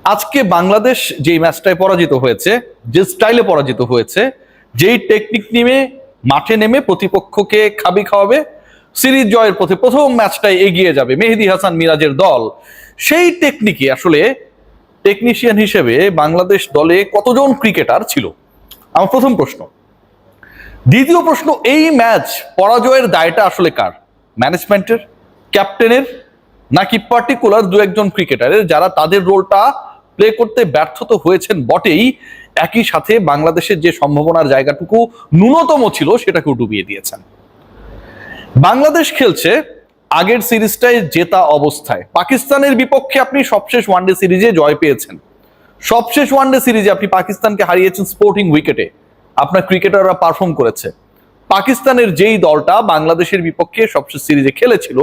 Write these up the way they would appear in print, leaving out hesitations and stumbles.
আজকে বাংলাদেশ যেই ম্যাচটায় পরাজিত হয়েছে, যে স্টাইলে পরাজিত হয়েছে, যেই টেকনিক নিয়ে মাঠে নেমে প্রতিপক্ষকে খাবি খাওয়াবে, সিরিজ জয়ের পথে প্রথম ম্যাচটায় এগিয়ে যাবে মেহেদী হাসান মিরাজের দল, সেই টেকনিকে আসলে টেকনিশিয়ান হিসেবে বাংলাদেশ দলে কতজন ক্রিকেটার ছিল? আমার প্রথম প্রশ্ন। দ্বিতীয় প্রশ্ন, এই ম্যাচ পরাজয়ের দায়টা আসলে কার? ম্যানেজমেন্টের, ক্যাপ্টেনের, নাকি পার্টিকুলার দু একজন ক্রিকেটারের যারা তাদের রোলটা প্লে করতে ব্যর্থ তো হয়েছেন বটেই, একই সাথে বাংলাদেশের যে সম্ভাবনার জায়গাটুকু ন্যূনতম ছিল সেটাকেও ডুবিয়ে দিয়েছেন? বাংলাদেশ খেলছে আগের সিরিজটায় জেতা অবস্থায়। পাকিস্তানের বিপক্ষে আপনি সবশেষ ওয়ানডে সিরিজে জয় পেয়েছেন, সবশেষ ওয়ানডে সিরিজে আপনি পাকিস্তানকে হারিয়েছেন স্পোর্টিং উইকেটে, আপনার ক্রিকেটাররা পারফর্ম করেছে। পাকিস্তানের যেই দলটা বাংলাদেশের বিপক্ষে সবশেষ সিরিজে খেলেছিল,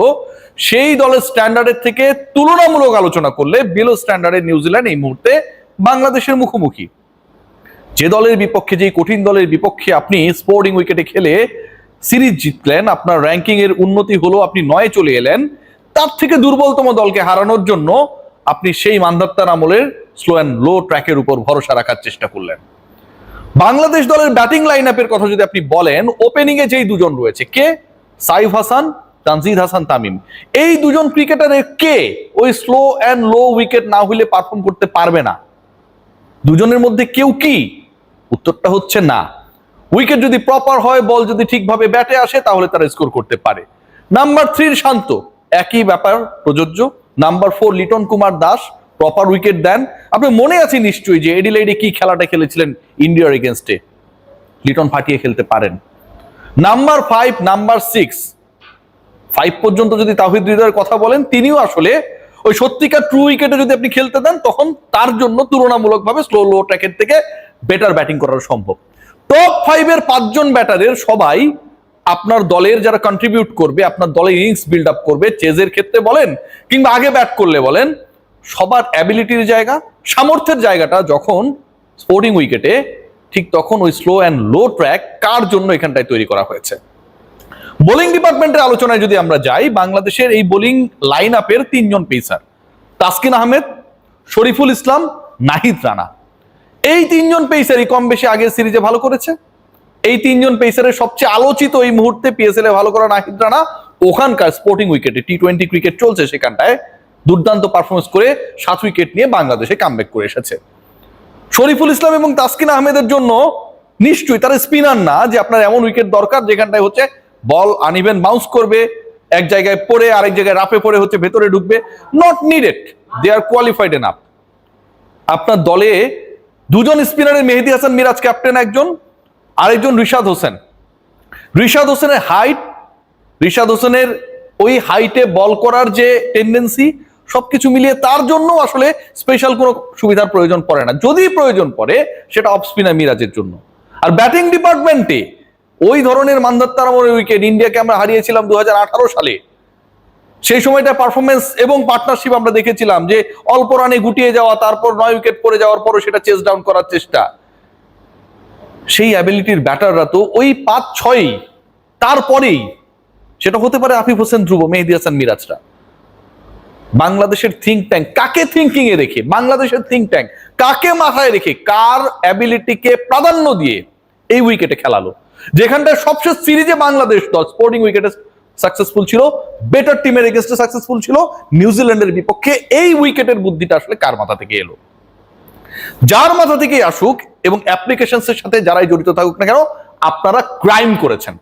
সেই দলের স্ট্যান্ডার্ডের থেকে তুলনামূলক আলোচনা করলে বিলো স্ট্যান্ডার্ডের নিউজিল্যান্ড এই মুহূর্তে বাংলাদেশের মুখোমুখি। যে দলের বিপক্ষে, যেই কঠিন দলের বিপক্ষে আপনি স্পোর্টিং উইকেটে খেলে সিরিজ জিতলেন, আপনার র্যাঙ্কিং এর উন্নতি হলো, আপনি 9-এ চলে এলেন, তার থেকে দুর্বলতম দলকে হারানোর জন্য আপনি সেই মান্ধাত্তার আমলের স্লো অ্যান্ড লো ট্র্যাকের উপর ভরসা রাখার চেষ্টা করলেন। বাংলাদেশ দলের ব্যাটিং লাইন আপের কথা যদি আপনি বলেন, ওপেনিং এ যেই দুজন রয়েছে, কে? সাইফ হাসান, তানজিদ হাসান তামিম, এই দুজন ক্রিকেটারের কে ওই স্লো অ্যান্ড লো উইকেট না হইলে পারফর্ম করতে পারবে না? দুজনের মধ্যে কেউ কি? উত্তরটা হচ্ছে না। উইকেট যদি প্রপার হয়, বল যদি ঠিকভাবে ব্যাটে আসে, তাহলে তারা স্কোর করতে পারে। নাম্বার 3 শান্ত, একই ব্যাপার প্রযোজ্য। Number 4 Liton Kumar Das, proper wicket দেন। আপনার মনে আছে নিশ্চয়ই যে এডিলেইডে কি খেলাটা খেলেছিলেন ইন্ডিয়ার এগেনস্টে, লিটন ফাটিয়ে খেলতে পারেন। নাম্বার 5, নাম্বার 5 পর্যন্ত যদি তাওহিদ হৃদয়ের কথা বলেন, তিনিও আসলে ওই সত্যিকার ট্রু উইকেটে যদি আপনি খেলতে দেন, তখন তার জন্য তুলনামূলকভাবে স্লো লো ট্র্যাকের থেকে বেটার ব্যাটিং করা সম্ভব। টপ 5 এর 5 জন ব্যাটারের সবাই আপনার দলের যারা কন্ট্রিবিউট করবে, আপনার দলের ইনিংস বিল্ড আপ করবে, চেজের ক্ষেত্রে বলেন কিংবা আগে ব্যাট করলে বলেন, সবার অ্যাবিলিটির জায়গা, সামর্থ্যের জায়গাটা যখন স্পোর্টিং উইকেটে, ঠিক তখন ওই স্লো অ্যান্ড লো ট্র্যাক কার জন্য এখানটায় তৈরি করা হয়েছে। বোলিং ডিপার্টমেন্টের আলোচনায় যদি আমরা যাই, বাংলাদেশের এই বোলিং লাইন আপের 3 জন পেসার, তাসকিন আহমেদ, শরীফুল ইসলাম, নাহিদ রানা, এই 3 জন পেসারই কম বেশি আগের সিরিজে ভালো করেছে। এই 3 জন পেসারের সবচেয়ে আলোচিত এই মুহূর্তে পিএসএল এ ভালো করা নাহিদ রানা, ওখানকার স্পোর্টিং উইকেটে টি-20 ক্রিকেট চলছে সেখানটায় দুর্দান্ত পারফরমেন্স করে 7 উইকেট নিয়ে বাংলাদেশে কামব্যাক করে এসেছে। শরীফুল ইসলাম এবং তাসকিন আহমেদের জন্য নিশ্চয়ই তারা স্পিনার না যে আপনার এমন উইকেট দরকার যেখানটায় হচ্ছে বল আনইভেন বাউন্স করবে, এক জায়গায় পড়ে আরেক জায়গায় রাফে পড়ে হচ্ছে ভেতরে ঢুকবে। Not needed, they are qualified enough. আপনার দলে দুজন স্পিনারের, মেহেদী হাসান মিরাজ ক্যাপ্টেন একজন, আরেকজন রিশাদ হোসেন। রিশাদ হোসেনের হাইট, রিশাদ হোসেনের ওই হাইটে বল করার যে টেন্ডেন্সি, সবকিছু মিলিয়ে তার জন্য আসলে স্পেশাল কোনো সুবিধার প্রয়োজন পড়ে না। যদি প্রয়োজন পড়ে সেটা অফ স্পিনার মিরাজের জন্য। আর ব্যাটিং ডিপার্টমেন্টে ওই ধরনের মান্ধাত্তার আমলের উইকেট ইন্ডিয়াকে আমরা হারিয়েছিলাম 2018 সালে। সেই সময়টা পারফরমেন্স এবং পার্টনারশিপ আমরা দেখেছিলাম যে অল্প রানে গুটিয়ে যাওয়া, তারপর 9 উইকেট পড়ে যাওয়ার পরও সেটা চেস ডাউন করার চেষ্টা। সেই অ্যাবিলিটির ব্যাটাররা তো ওই 5-6, তারপরেই সেটা হতে পারে আফিফ হোসেন ধ্রুব, মেহেদী হাসান মিরাজরা। বাংলাদেশের থিঙ্ক ট্যাঙ্ক কাকে থিঙ্কিং এ রেখে, বাংলাদেশের থিঙ্ক ট্যাঙ্ক কাকে মাথায় রেখে, কার অ্যাবিলিটিকে প্রাধান্য দিয়ে এই উইকেটে খেলালো? যেখানটায় সবশেষ সিরিজে বাংলাদেশ দল স্পোর্টিং উইকেটে সাকসেসফুল ছিল, বেটার টিমের এগেইনস্টে সাকসেসফুল ছিল, নিউজিল্যান্ডের বিপক্ষে এই উইকেটের বুদ্ধিটা আসলে কার মাথা থেকে এলো? যার মাথা থেকেই আসুক এবং অ্যাপ্লিকেশনসের সাথে যারাই জড়িত থাকুক না কেন, আপনারা ক্রাইম করেছেন।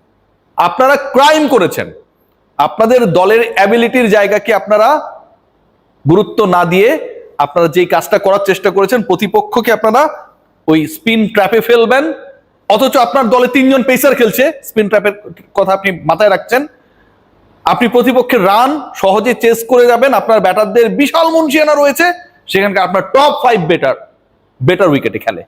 আপনারা ক্রাইম করেছেন। আপনাদের দলের অ্যাবিলিটির জায়গাকে আপনারা গুরুত্ব না দিয়ে আপনারা যেই কাজটা করার চেষ্টা করেছেন, প্রতিপক্ষকে আপনারা ওই স্পিন ট্র্যাপে ফেলবেন, অথচ আপনার দলে 3 জন পেসার খেলছে, স্পিন ট্র্যাপের কথা আপনি মাথায় রাখছেন। আপনি প্রতিপক্ষের রান সহজে চেস করে যাবেন, আপনার ব্যাটারদের বিশাল মুনশিয়ানা রয়েছে, সেখানকার আপনার টপ 5 বেটার উইকেটে খেলে।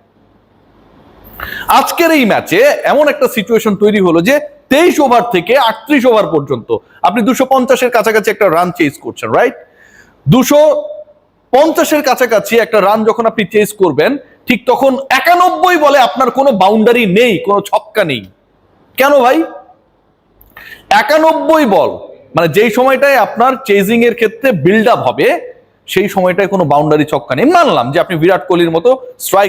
আজকের এই ম্যাচে এমন একটা সিচুয়েশন তৈরি হলো যে 23 ওভার থেকে 38 ওভার পর্যন্ত আপনি 250-এর কাছাকাছি একটা রান চেস করছেন, রাইট? 250-এর কাছাকাছি একটা রান যখন আপনি চেস করবেন, ঠিক তখন 91 বলে আপনার কোনো বাউন্ডারি নেই, কোনো ছক্কা নেই। কেন ভাই? 91 বল মানে যেই সময়টায় আপনার চেজিং এর ক্ষেত্রে বিল্ড আপ হবে, সেই সময়টায় কোনো বাউন্ডারি ছক্কা নেই। মানলাম যে আপনি বিরাট কোহলির মতো স্ট্রাইক